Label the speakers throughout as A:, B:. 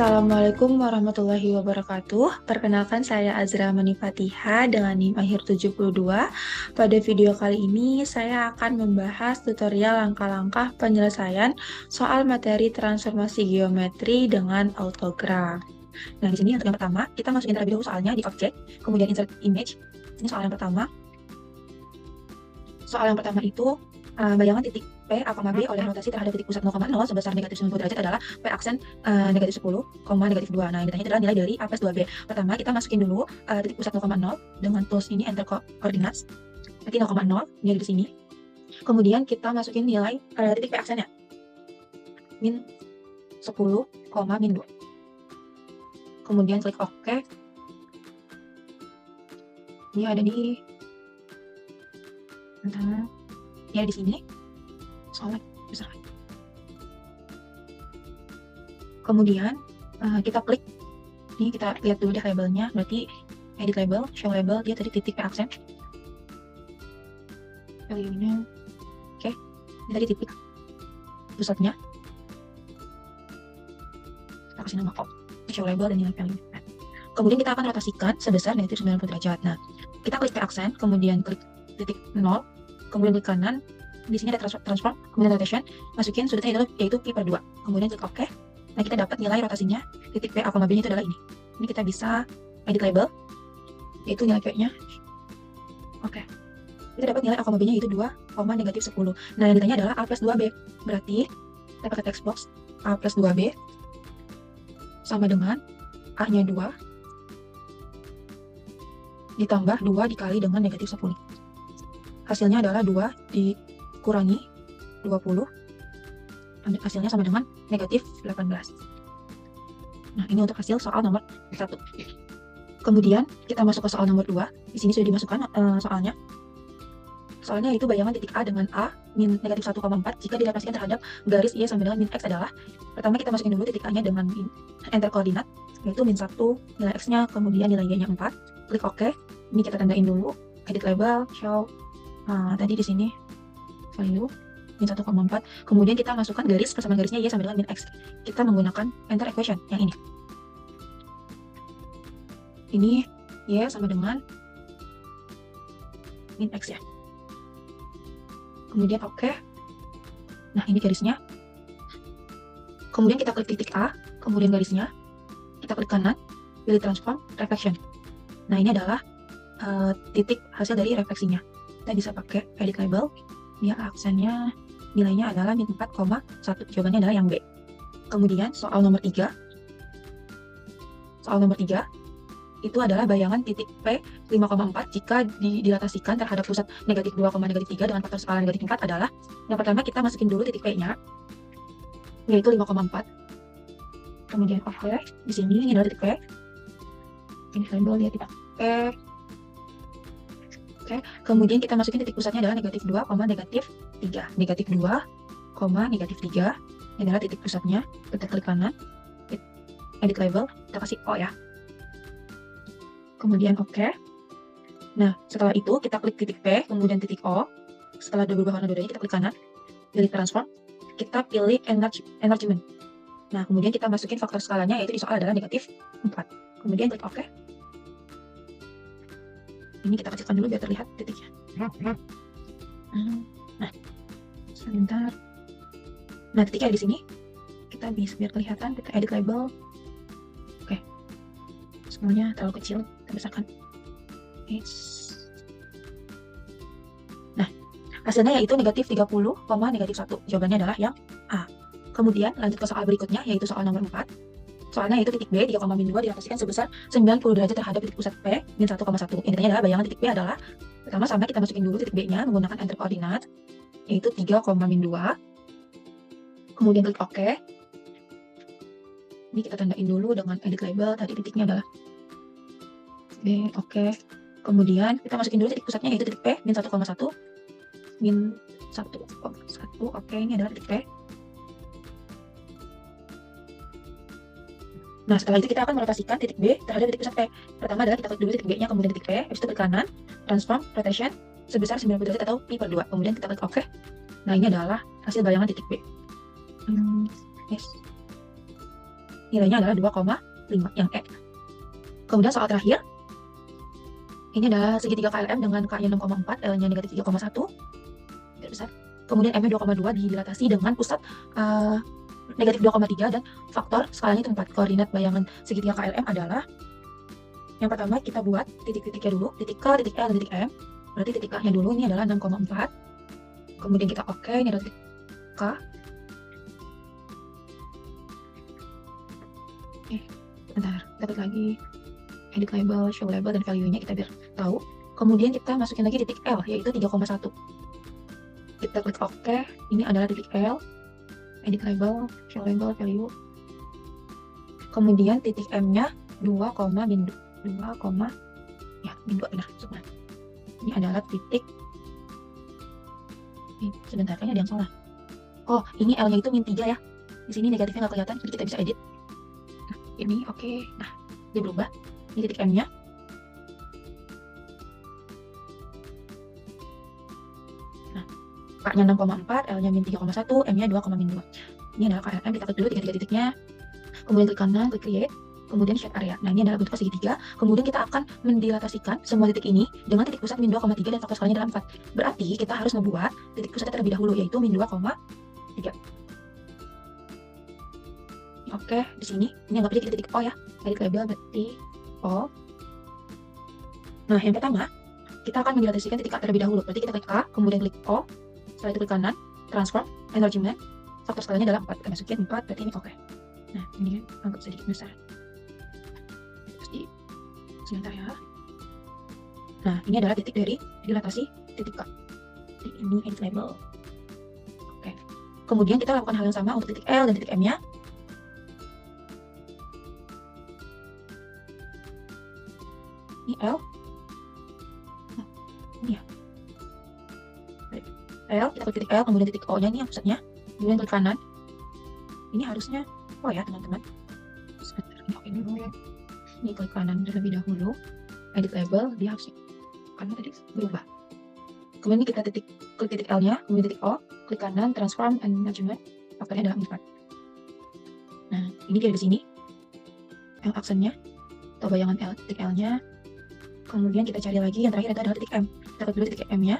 A: Assalamualaikum warahmatullahi wabarakatuh. Perkenalkan saya Azra Manifatiha dengan NIM akhir 72. Pada video kali ini saya akan membahas tutorial langkah-langkah penyelesaian soal materi transformasi geometri dengan autograf. Nah, di sini untuk yang pertama, kita masukin terlebih dahulu soalnya di objek, kemudian insert image. Ini soal yang pertama. Soal yang pertama itu bayangan titik P, A, B oleh rotasi terhadap titik pusat 0,0 sebesar negatif 90 derajat adalah P aksen negatif 10, negatif 2. Nah, yang ditanya adalah nilai dari A plus 2B. Pertama, kita masukin dulu titik pusat 0,0 dengan tools ini enter coordinates. Nanti 0,0, nilai di sini. Kemudian kita masukin nilai titik P aksennya. Min 10, min 2. Kemudian klik OK. Ini ada di ya di sini soalnya besar. Kemudian kita klik ini, kita lihat dulu deh labelnya, berarti edit label, show label, dia tadi titik P aksen value-nya. Oke, ini tadi titik pusatnya, kita kasih nama show label dan nilai value. Kemudian kita akan rotasikan sebesar negatif 90 derajat. Nah, kita klik P aksen, kemudian klik titik 0, kemudian klik kanan, di sini ada transform, kemudian rotation, masukin sudutnya yaitu pi per 2, kemudian klik OK. Nah, kita dapat nilai rotasinya titik P, A, B nya itu adalah ini. Ini kita bisa edit label, yaitu nilai P nya. Oke, kita dapat nilai A, B nya yaitu 2, negatif 10. Nah, yang ditanya adalah A plus 2B, berarti kita pakai text box A plus 2B sama dengan A nya 2 ditambah 2 dikali dengan negatif 10. Hasilnya adalah 2 dikurangi 20. Hasilnya sama dengan negatif 18. Nah, ini untuk hasil soal nomor 1. Kemudian kita masuk ke soal nomor 2. Di sini sudah dimasukkan soalnya. Soalnya itu bayangan titik A dengan A min negatif 1,4 jika direlasikan terhadap garis Y sama dengan min X adalah. Pertama kita masukin dulu titik A-nya dengan enter koordinat, yaitu min 1, nilai X-nya, kemudian nilai Y-nya 4. Klik OK. Ini kita tandain dulu, edit label, show. Tadi di sini value min 1,4. Kemudian kita masukkan garis, persamaan garisnya Y sama dengan min X. Kita menggunakan enter equation yang ini. Ini Y sama dengan min X ya. Kemudian OK. Nah, ini garisnya. Kemudian kita klik titik A, kemudian garisnya. Kita klik kanan, pilih transform, reflection. Nah, ini adalah titik hasil dari refleksinya. Kita bisa pakai edit label. Dia aksennya nilainya adalah min 4,1. Jawabannya adalah yang B. Kemudian soal nomor 3. Soal nomor 3 itu adalah bayangan titik P 5,4 jika dilatasikan terhadap pusat negatif 2, negatif 3 dengan faktor skala negatif 4 adalah. Yang pertama kita masukin dulu titik P-nya, yaitu 5,4. Kemudian OK. Di sini ini adalah titik P. Ini label dia titik P. Oke, kemudian kita masukin titik pusatnya adalah negatif 2, negatif 3. Negatif 2, negatif 3. Ini adalah titik pusatnya. Kita klik kanan, edit label, kita kasih O ya. Kemudian OK. Nah, setelah itu kita klik titik P, kemudian titik O. Setelah ada berubah warna dua-duanya, kita klik kanan, pilih transform, kita pilih enlargement. Nah, kemudian kita masukin faktor skalanya, yaitu di soal adalah negatif 4. Kemudian klik OK. Ini kita kecilkan dulu biar terlihat titiknya. Nah, sebentar. Nah, titiknya di sini. Kita bisa biar kelihatan, kita edit label. Oke. Semuanya terlalu kecil, kita besarkan. Nah, hasilnya yaitu negatif 30, negatif 1. Jawabannya adalah yang A. Kemudian lanjut ke soal berikutnya, yaitu soal nomor 4. Soalnya itu titik B 3,2 dirotasikan sebesar 90 derajat terhadap titik pusat P min 1,1. Yang ditanya adalah bayangan titik P adalah. Pertama sama kita masukin dulu titik B-nya menggunakan enter koordinat, yaitu 3,2. Kemudian klik OK. Ini kita tandain dulu dengan edit label, tadi titiknya adalah B, OK. Kemudian kita masukin dulu titik pusatnya yaitu titik P min 1,1. Min 1,1, OK, ini adalah titik P. Nah, setelah itu kita akan merotasikan titik B terhadap titik pusat P. Pertama adalah kita klik dulu titik B-nya, kemudian titik P, habis itu klik kanan, transform, rotation, sebesar 90 derajat atau pi per 2. Kemudian kita klik OK. Nah, ini adalah hasil bayangan titik B. Yes. nilainya adalah 2,5 yang E. Kemudian soal terakhir, ini adalah segitiga KLM dengan K-nya 6,4, L-nya negatif 3,1, biar besar. Kemudian M-nya 2,2 didilatasi dengan pusat negatif 2,3 dan faktor skalanya itu 4. Koordinat bayangan segitiga KLM adalah, yang pertama kita buat titik-titiknya dulu, titik K, titik L, dan titik M. Berarti titik K-nya dulu ini adalah 6,4. Kemudian kita oke, ini adalah titik K. Bentar, kita klik lagi. Edit label, show label, dan value-nya kita biar tahu. Kemudian kita masukin lagi titik L, yaitu 3,1. Kita klik OK, ini adalah titik L. Edit label, show label, value. Kemudian titik M-nya 2, min 2, ya, min 2 benar. Ini adalah titik. Sebentar, kayaknya ada yang salah. Oh, ini L-nya itu min 3 ya. Di sini negatifnya nggak kelihatan, jadi kita bisa edit. Nah, ini oke. Nah, dia berubah. Ini titik M-nya. Nah, K-nya 6,4, L-nya min 3,1, M-nya 2, min 2. Ini adalah KLM, kita klik dulu tiga titiknya. Kemudian klik kanan, klik create. Kemudian shade area. Nah, ini adalah bentuk segitiga. Kemudian kita akan mendilatasikan semua titik ini dengan titik pusat min 2,3 dan faktor skalanya adalah 4. Berarti kita harus membuat titik pusatnya terlebih dahulu, yaitu min 2,3. Oke, di sini ini anggap aja kita titik O ya. Edit label berarti O. Nah, yang pertama kita akan mendilatasikan titik K terlebih dahulu. Berarti kita klik K, kemudian klik O. Setelah itu klik kanan, transform, enlargement. Faktor skalanya adalah 4. Kita masukin 4, berarti ini oke. Nah, ini anggap sedikit besar. Terus sebentar ya. Nah, ini adalah titik dari dilatasi titik K. Ini edit label. Oke. Kemudian kita lakukan hal yang sama untuk titik L dan titik M-nya. Ini L. Nah, ini ya. L, kita klik titik L, kemudian titik O-nya ini yang pusatnya. Kemudian klik kanan. Ini harusnya O ya, teman-teman. Sebentar, ini oke dulu ya. Ini klik kanan terlebih dahulu. Edit label, dia harus karena tadi berubah. Kemudian kita klik titik L-nya, kemudian titik O, klik kanan, transform, enlargement. Faktornya adalah 4. Nah, ini dia di sini. L aksennya, atau bayangan L, titik L-nya. Kemudian kita cari lagi, yang terakhir itu adalah titik M. Kita klik dulu titik M-nya,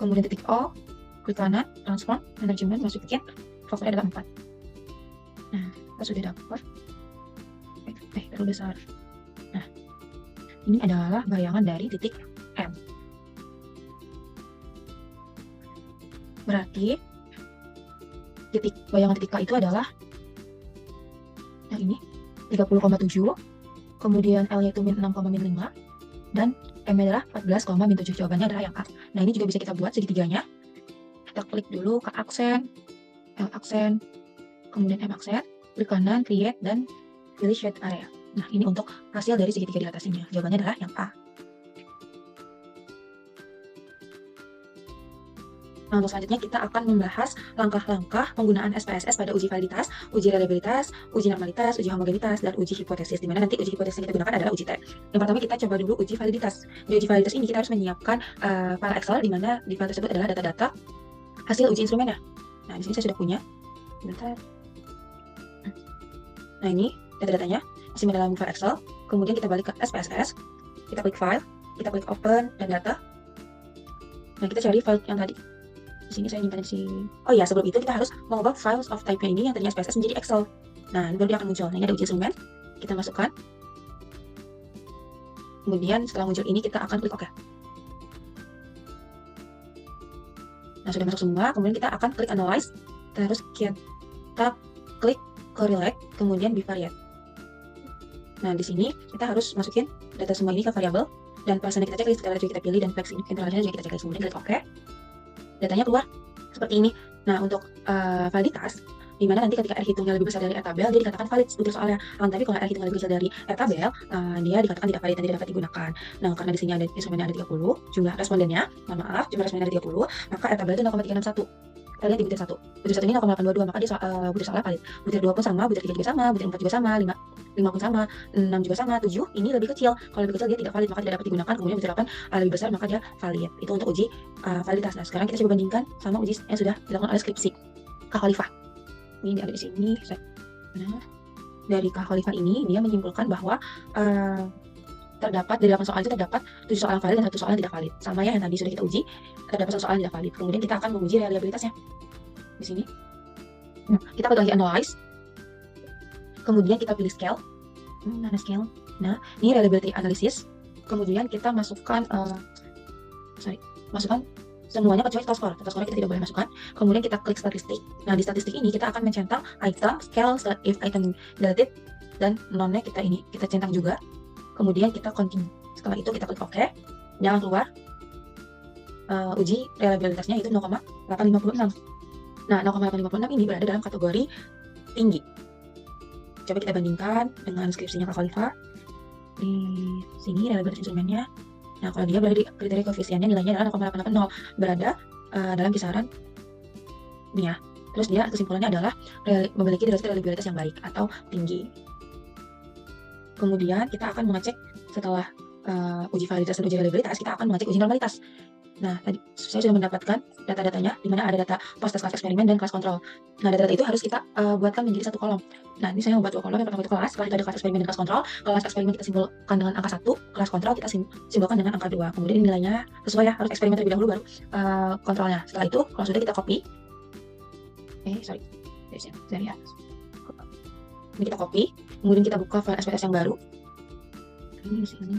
A: kemudian titik O, klik kanan, transform, enlargement, masukin, faktornya adalah 4. Nah, kita sudah dapat. Terlalu besar. Nah, ini adalah bayangan dari titik M. Berarti bayangan titik K itu adalah yang ini 30,7, kemudian L-nya itu min 6, min 5, dan M-nya adalah 14, min 7. Jawabannya adalah yang A. Nah, ini juga bisa kita buat segitiganya. Kita klik dulu K aksen, L aksen, kemudian M aksen, klik kanan, create, dan pilih shade area. Nah, ini untuk hasil dari segitiga dilatasinya. Jawabannya adalah yang A. Nah, untuk selanjutnya kita akan membahas langkah-langkah penggunaan SPSS pada uji validitas, uji reliabilitas, uji normalitas, uji homogenitas, dan uji hipotesis. Dimana nanti uji hipotesis yang kita gunakan adalah uji T. Yang pertama kita coba dulu uji validitas. Di uji validitas ini kita harus menyiapkan file Excel, dimana di file tersebut adalah data-data hasil uji instrumennya. Nah, di sini saya sudah punya. Bentar. Nah, ini data-datanya disimpan dalam file Excel. Kemudian kita balik ke SPSS. Kita klik file, kita klik open dan data. Nah, kita cari file yang tadi. Di sini saya nyimpan di sini. Oh ya, sebelum itu kita harus mengubah files of type-nya ini yang tadinya SPSS menjadi Excel. Nah, baru dia akan muncul. Nah, ini ada uji instrumen. Kita masukkan. Kemudian setelah muncul ini kita akan klik OK. Nah, sudah masuk semua. Kemudian kita akan klik Analyze. Terus kita klik Correlate, kemudian Bivariate. Nah, di sini kita harus masukin data semua ini ke variabel. Dan persennya kita checklist, skala juga kita pilih, dan flex intervalnya juga kita checklist. Kemudian klik OK. Datanya keluar seperti ini. Nah, untuk validitas, dimana nanti ketika R hitungnya lebih besar dari R tabel, dia dikatakan valid untuk soalnya. Tapi kalau R hitungnya lebih besar dari R tabel, dia dikatakan tidak valid dan tidak dapat digunakan. Nah, karena di sini ada instrumennya ada 30, jumlah respondennya, mohon maaf, jumlah respondennya ada 30, maka R tabel itu 0,361. Kita lihat di butir 1. Butir 1 ini 0,822, maka dia butir soalnya valid. Butir 2 pun sama, butir 3 juga sama, butir 4 juga sama, 5 pun sama, 6 juga sama, 7 ini lebih kecil. Kalau lebih kecil dia tidak valid, maka tidak dapat digunakan. Kemudian butir 8 lebih besar, maka dia valid. Itu untuk uji validitas. Nah, sekarang kita coba bandingkan sama uji yang sudah dilakukan oleh skripsi Kak Khalifah. Ini ada di sini. Nah, dari Kak Khalifah ini, dia menyimpulkan bahwa terdapat dari 8 soal itu terdapat 7 soal yang valid dan 1 soal yang tidak valid. Sama ya yang tadi sudah kita uji, terdapat 1 soal yang tidak valid. Kemudian kita akan menguji reliabilitasnya di sini. Nah, kita klik lagi analyze. Kemudian kita pilih scale. Mana scale? Nah, ini reliability analysis. Kemudian kita masukkan masukkan semuanya kecuali total score. Total score kita tidak boleh masukkan. Kemudian kita klik statistik. Nah, di statistik ini kita akan mencentang item, scale, if item deleted, dan non-nya kita centang juga. Kemudian kita continue. Setelah itu kita klik OK. Jangan keluar. Uji reliabilitasnya itu 0,856. Nah, 0,856 ini berada dalam kategori tinggi. Coba kita bandingkan dengan skripsinya Kak Khalifah. Di sini reliabilitas instrumennya. Nah, kalau dia berada di kriteria koefisiennya nilainya adalah 0,880, berada dalam kisaran ya. Terus dia kesimpulannya adalah memiliki derajat reliabilitas yang baik atau tinggi. Kemudian kita akan mengecek setelah uji validitas dan uji reliabilitas, kita akan mengecek uji normalitas. Nah, tadi saya sudah mendapatkan data-datanya, di mana ada data post test kelas eksperimen dan kelas kontrol. Nah, data-data itu harus kita buatkan menjadi satu kolom. Nah, ini saya membuat 2 kolom. Yang pertama itu kelas, setelah itu ada kelas eksperimen dan kelas kontrol. Kelas eksperimen kita simbolkan dengan angka 1, kelas kontrol kita simbolkan dengan angka 2. Kemudian nilainya sesuai ya, harus eksperimen terlebih dahulu baru kontrolnya. Setelah itu, kalau sudah kita copy. Dari atas. Ini kita copy, kemudian kita buka file SPSS yang baru. Ini di sini.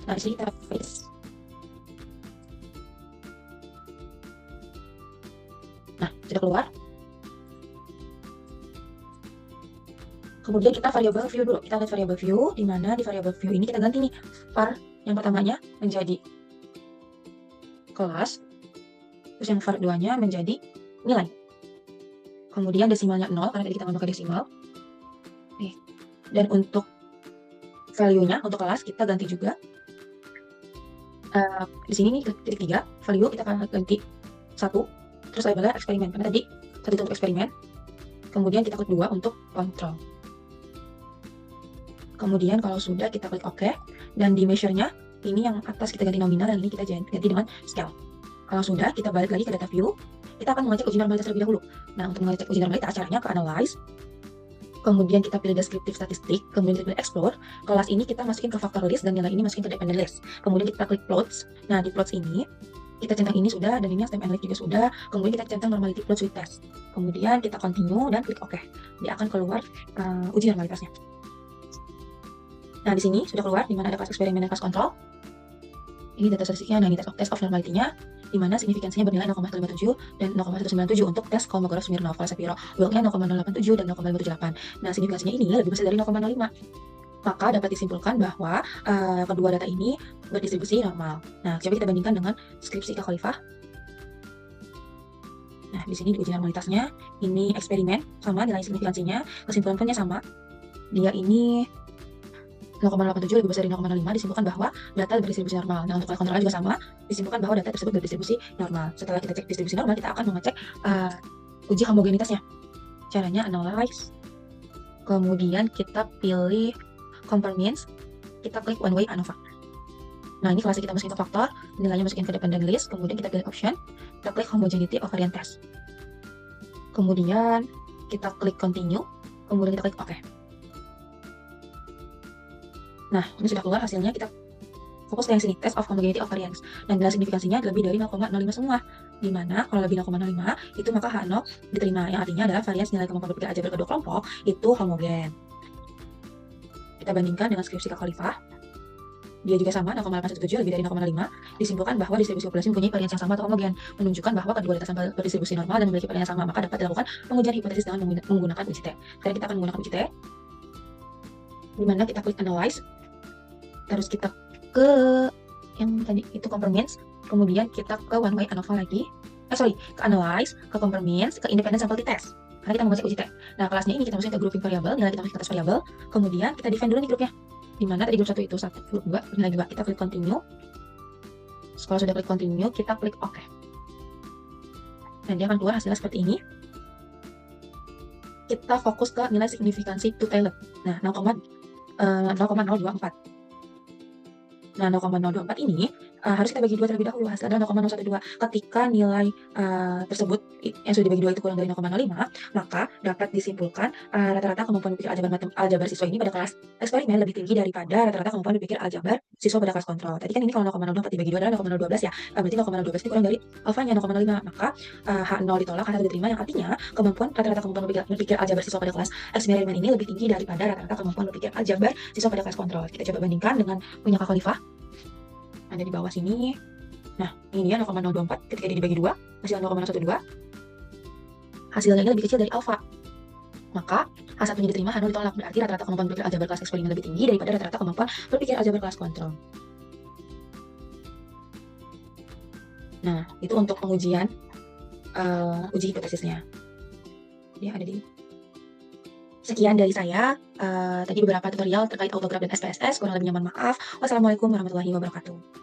A: Nah, di sini kita paste. Nah, sudah keluar. Kemudian kita variable view dulu. Kita lihat variable view, di mana di variable view ini kita ganti nih var yang pertamanya menjadi kelas, terus yang var 2-nya menjadi nilai. Kemudian desimalnya 0 karena tadi kita menggunakan desimal. Dan untuk value-nya untuk kelas kita ganti juga. Di sini nih titik 3 value kita akan ganti 1, terus labelnya eksperimen karena tadi 1 itu untuk eksperimen. Kemudian kita klik 2 untuk kontrol. Kemudian kalau sudah kita klik OK, dan di measure-nya ini yang atas kita ganti nominal dan ini kita ganti dengan scale. Kalau sudah, kita balik lagi ke data view. Kita akan mengecek uji normalitas terlebih dahulu. Nah, untuk mengecek uji normalitas caranya ke analyze. Kemudian kita pilih descriptive statistik, kemudian kita pilih explore. Kelas ini kita masukin ke factor list dan nilai ini masukin ke dependent list. Kemudian kita klik plots. Nah, di plots ini kita centang ini sudah, dan ini stem and leaf juga sudah. Kemudian kita centang normality plots with test. Kemudian kita continue dan klik OK. Dia akan keluar uji normalitasnya. Nah, di sini sudah keluar di mana ada kelas eksperimen dan kelas kontrol. Ini data statistiknya. Nah, ini test of normality-nya, di mana signifikansinya bernilai 0,157 dan 0,197 untuk tes Kolmogorov Smirnov, Shapiro, Wilk-nya 0,087 dan 0,078. Nah, signifikansinya ini lebih besar dari 0,05. Maka dapat disimpulkan bahwa kedua data ini berdistribusi normal. Nah, coba kita bandingkan dengan skripsi Kak Khalifah. Nah, di sini di uji normalitasnya, ini eksperimen sama nilai signifikansinya, kesimpulan punya sama. Dia ini 0,87 lebih besar dari 0,05, disimpulkan bahwa data berdistribusi normal. Nah, untuk kelas kontrolnya juga sama, disimpulkan bahwa data tersebut berdistribusi normal. Setelah kita cek distribusi normal, kita akan mengecek uji homogenitasnya. Caranya analyze, kemudian kita pilih compare means, kita klik one way ANOVA. Nah, ini kelasnya kita masukin ke faktor, nilainya masukin ke dependent list, kemudian kita pilih option, kita klik homogeneity of variant test. Kemudian kita klik continue, kemudian kita klik OK. Nah, ini sudah keluar hasilnya, kita fokus ke yang sini, test of homogeneity of variance. Dan nilai signifikansinya lebih dari 0,05 semua. Dimana kalau lebih 0,05, itu maka H0 diterima. Yang artinya adalah variance nilai kemampuan berpikir aljabar kedua kelompok itu homogen. Kita bandingkan dengan skripsi Kak Khalifah. Dia juga sama, 0,817 lebih dari 0,5. Disimpulkan bahwa distribusi populasi mempunyai variance yang sama atau homogen. Menunjukkan bahwa kedua data sampel berdistribusi normal dan memiliki variance yang sama. Maka dapat dilakukan pengujian hipotesis dengan menggunakan uji T. Sekarang kita akan menggunakan uji T. Dimana kita klik analyze. Terus kita ke yang tadi itu compare means, kemudian kita ke one way ANOVA lagi, ke analyze, ke compare means, ke independent sample test, karena kita mau ngecek uji T. Nah, kelasnya ini kita masukin ke grouping variable, nilai kita masukin ke atas variable, kemudian kita define dulu nih grupnya, dimana tadi grup 1 itu 1, grup 2, nilai 2, kita klik continue. Kalau sudah klik continue, kita klik OK. Dan dia akan keluar hasilnya seperti ini. Kita fokus ke nilai signifikansi two-tailed. Nah, 0,024. Nah, 0,024 ini harus kita bagi 2 terlebih dahulu. Hasilnya adalah 0,012. Ketika nilai tersebut yang sudah dibagi 2 itu kurang dari 0,05, maka dapat disimpulkan rata-rata kemampuan berpikir aljabar siswa ini pada kelas eksperimen lebih tinggi daripada rata-rata kemampuan berpikir aljabar siswa pada kelas kontrol. Tadi kan ini kalau 0,04 dibagi 2 adalah 0,012 ya. Berarti 0,012 itu kurang dari alfanya 0,05. Maka H0 ditolak, H1 diterima, yang artinya rata-rata kemampuan berpikir aljabar siswa pada kelas eksperimen ini lebih tinggi daripada rata-rata kemampuan berpikir aljabar siswa pada kelas kontrol. Kita coba bandingkan dengan punya Kak Khalifah. Ada di bawah sini. Nah, ini dia 0,024 ketika dia dibagi 2, hasil 0,012. Hasilnya ini lebih kecil dari alfa. Maka H1-nya diterima, H0 ditolak. Berarti rata-rata kemampuan berpikir aljabar kelas eksperimen lebih tinggi daripada rata-rata kemampuan berpikir aljabar kelas kontrol. Nah, itu untuk pengujian uji hipotesisnya. Dia ada di sekian dari saya. Tadi beberapa tutorial terkait autograf dan SPSS. Kurang lebihnya mohon maaf. Wassalamualaikum warahmatullahi wabarakatuh.